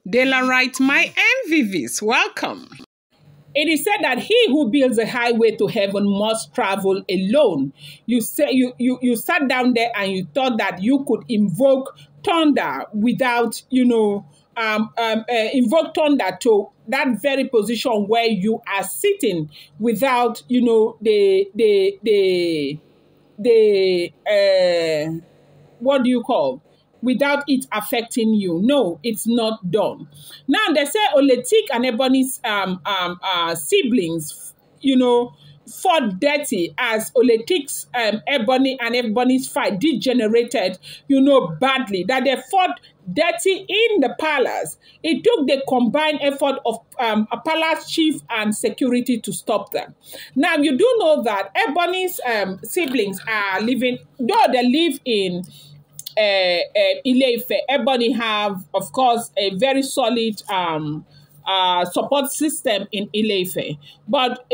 Degenerate, my MVVs, welcome. It is said that he who builds a highway to heaven must travel alone. You say you sat down there and you thought that you could invoke thunder without, invoke thunder to that very position where you are sitting without, what do you call? Without it affecting you. No, it's not done. Now, they say Oletik and Ebony's siblings, fought dirty as Oletik's Ebony and Ebony's fight degenerated, badly, that they fought dirty in the palace. It took the combined effort of a palace chief and security to stop them. Now, you do know that Ebony's siblings are living, though they live in Ife, Ebony have, of course, a very solid support system in Ife. But,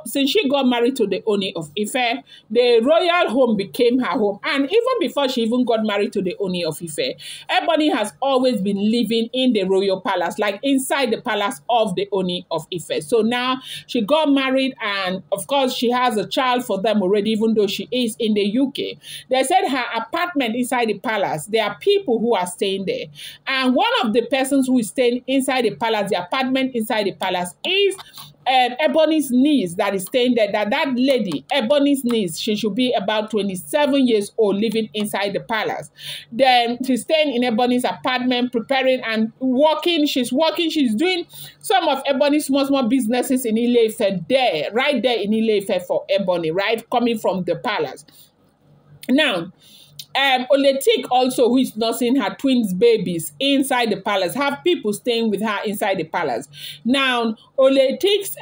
since she got married to the Ooni of Ife, the royal home became her home. And even before she even got married to the Ooni of Ife, Ebony has always been living in the royal palace, like inside the palace of the Ooni of Ife. So now she got married and, of course, she has a child for them already, even though she is in the UK. They said her apartment inside the palace, there are people who are staying there. And one of the persons who is staying inside the palace, the apartment inside the palace, is Ebony's niece that is staying there. That lady, Ebony's niece, she should be about 27 years old, living inside the palace. Then she's staying in Ebony's apartment, preparing and working. She's working. She's doing some of Ebony's small businesses in Ife there, right there in Ife for Ebony, right, coming from the palace. Now, Oletick also, who is nursing her twins babies inside the palace, have people staying with her inside the palace. Now, Oletick's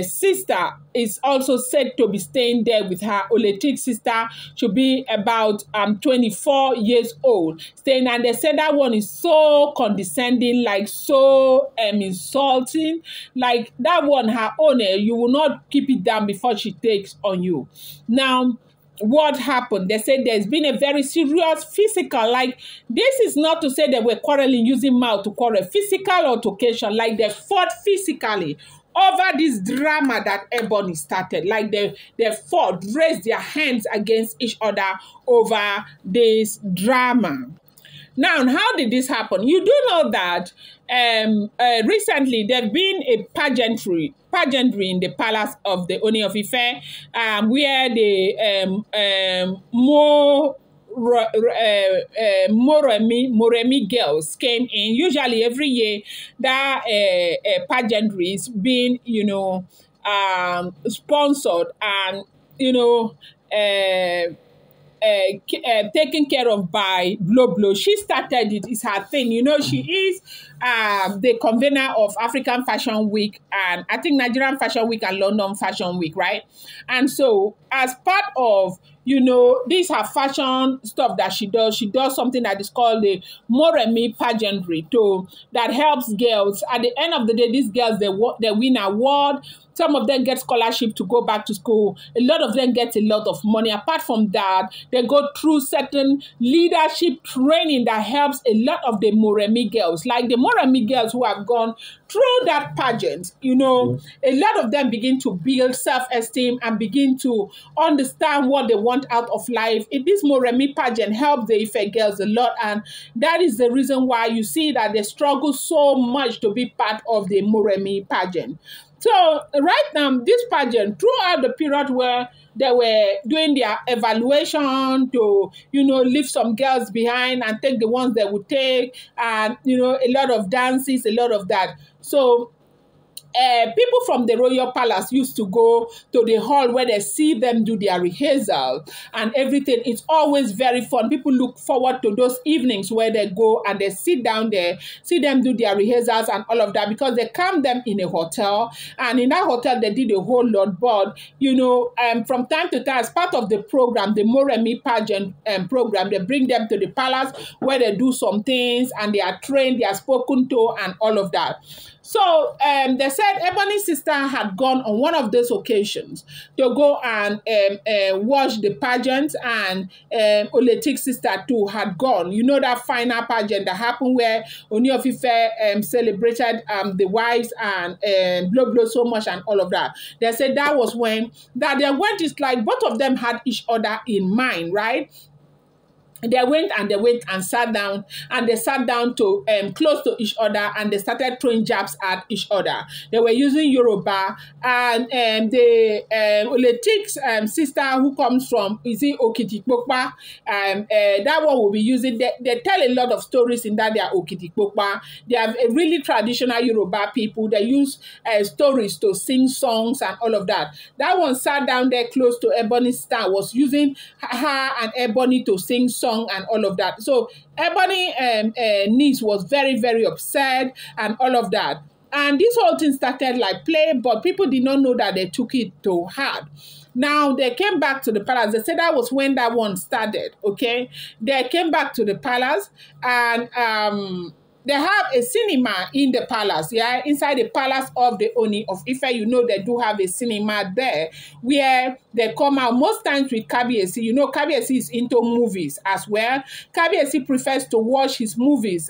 sister is also said to be staying there with her. Oletick's sister should be about 24 years old, staying, and they said that one is so condescending, like so insulting, like that one, her owner, you will not keep it down before she takes on you. Now, what happened? They said there's been a very serious physical, like this is not to say they were quarreling using mouth to quarrel, physical altercation, like they fought physically over this drama that Ebony started. Like they fought, raised their hands against each other over this drama. Now, how did this happen? You do know that recently there's been a pageantry in the palace of the Ooni of Ife, where the Moremi girls came in. Usually every year that pageantry is being, sponsored and, taken care of by Blow. She started it. It's her thing. She is the convener of African Fashion Week, and I think Nigerian Fashion Week and London Fashion Week, right? And so as part of, this her fashion stuff that she does something that is called the Moremi pageantry that helps girls. At the end of the day, these girls, they win award. Some of them get scholarship to go back to school. A lot of them get a lot of money. Apart from that, they go through certain leadership training that helps a lot of the Moremi girls. Like the Moremi girls who have gone through that pageant, a lot of them begin to build self-esteem and begin to understand what they want out of life. This Moremi pageant helps the Ife girls a lot, and that is the reason why you see that they struggle so much to be part of the Moremi pageant. So right now, this pageant, throughout the period where they were doing their evaluation to, leave some girls behind and take the ones they would take, and, a lot of dances, a lot of that. So people from the royal palace used to go to the hall where they see them do their rehearsal and everything. It's always very fun. People look forward to those evenings where they go and they sit down there, see them do their rehearsals and all of that, because they camp them in a hotel, and in that hotel they did a whole lot. But from time to time, as part of the program, the Moremi pageant program, they bring them to the palace where they do some things and they are trained, they are spoken to and all of that. So they said Ebony's sister had gone on one of those occasions to go and watch the pageant, and Oletick's sister too had gone. You know that final pageant that happened where Ooni of Ife celebrated the wives and blow so much and all of that. They said that was when that they went. It's like both of them had each other in mind, right? They went and sat down, and they sat down to close to each other, and they started throwing jabs at each other. They were using Yoruba, and the Oletick's sister, who comes from Okitikpokpa, that one will be using. They tell a lot of stories in that they are Okitikpokpa. They are really traditional Yoruba people. They use stories to sing songs and all of that. That one sat down there close to Ebony's sister, was using her and Ebony to sing songs and all of that. So Ebony niece was very, very upset and all of that. And this whole thing started like play, but people did not know that they took it too hard. Now they came back to the palace. They said that was when that one started. Okay, they came back to the palace, and they have a cinema in the palace, yeah, inside the palace of the Ooni of Ife. You know, they do have a cinema there where they come out most times with Kabiyesi. You know, Kabiyesi is into movies as well. Kabiyesi prefers to watch his movies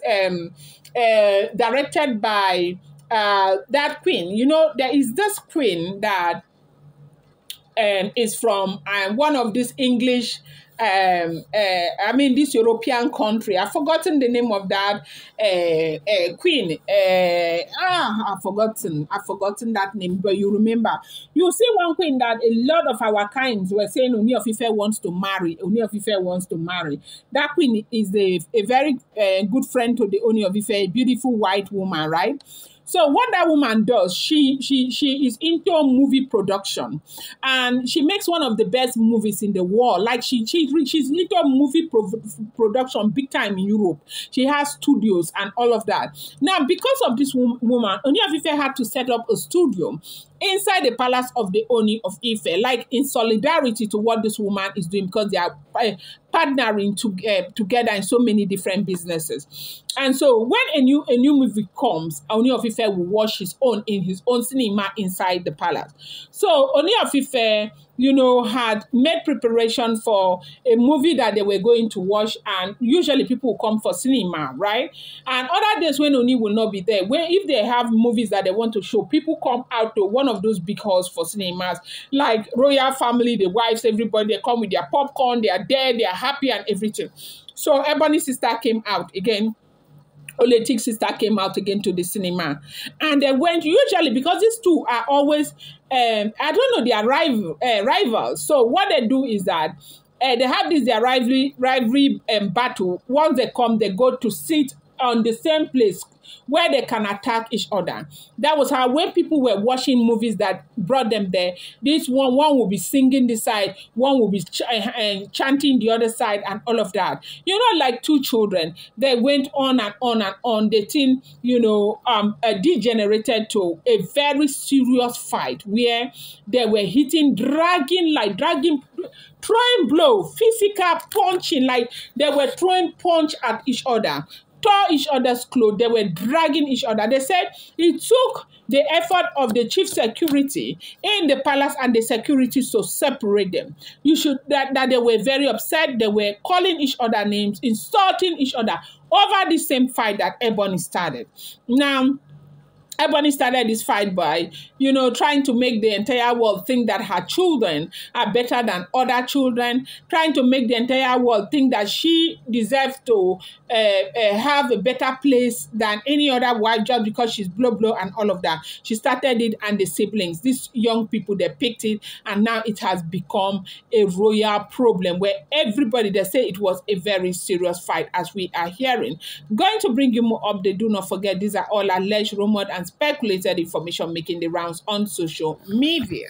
directed by that queen. You know, there is this queen that is from one of these English this European country. I've forgotten the name of that queen. I've forgotten that name, but you remember. You see one queen that a lot of our kinds were saying Ooni of Ife wants to marry. Ooni of Ife wants to marry. That queen is a very good friend to the Ooni of Ife, a beautiful white woman, right? So what that woman does, she is into movie production, and she makes one of the best movies in the world. Like she's into movie production big time in Europe. She has studios and all of that. Now, because of this woman, Ooni of Ife had to set up a studio inside the palace of the Ooni of Ife, like in solidarity to what this woman is doing, because they are partnering together in so many different businesses. And so when a new movie comes, Ooni of Ife will watch his own in his own cinema inside the palace. So Ooni of Ife, you know, had made preparation for a movie that they were going to watch, and usually people will come for cinema, right? And other days when Ooni will not be there, when if they have movies that they want to show, people come out to one of those big halls for cinemas, like royal family, the wives, everybody, they come with their popcorn, they are there, they are happy and everything. So Ebony's sister came out again. Oletick's sister came out again to the cinema, and they went, usually because these two are always I don't know, they are rivals. So what they do is that they have this their rivalry battle. Once they come, they go to sit on the same place where they can attack each other. That was how, when people were watching movies that brought them there, this one will be singing this side, one will be chanting the other side and all of that. You know, like two children, they went on and on and on. The thing, you know, degenerated to a very serious fight where they were hitting, dragging, throwing blow, physical punching, like they were throwing punch at each other, tore each other's clothes. They were dragging each other. They said it took the effort of the chief security in the palace and the security to separate them. That they were very upset. They were calling each other names, insulting each other over the same fight that Ebony started. Now, Ebony started this fight by, you know, trying to make the entire world think that her children are better than other children, trying to make the entire world think that she deserves to have a better place than any other wife just because she's blah, blah, and all of that. She started it, and the siblings, these young people, they picked it, and now it has become a royal problem where everybody, they say it was a very serious fight, as we are hearing. Going to bring you more updates. Do not forget, these are all alleged, rumored, and speculated information making the rounds on social media.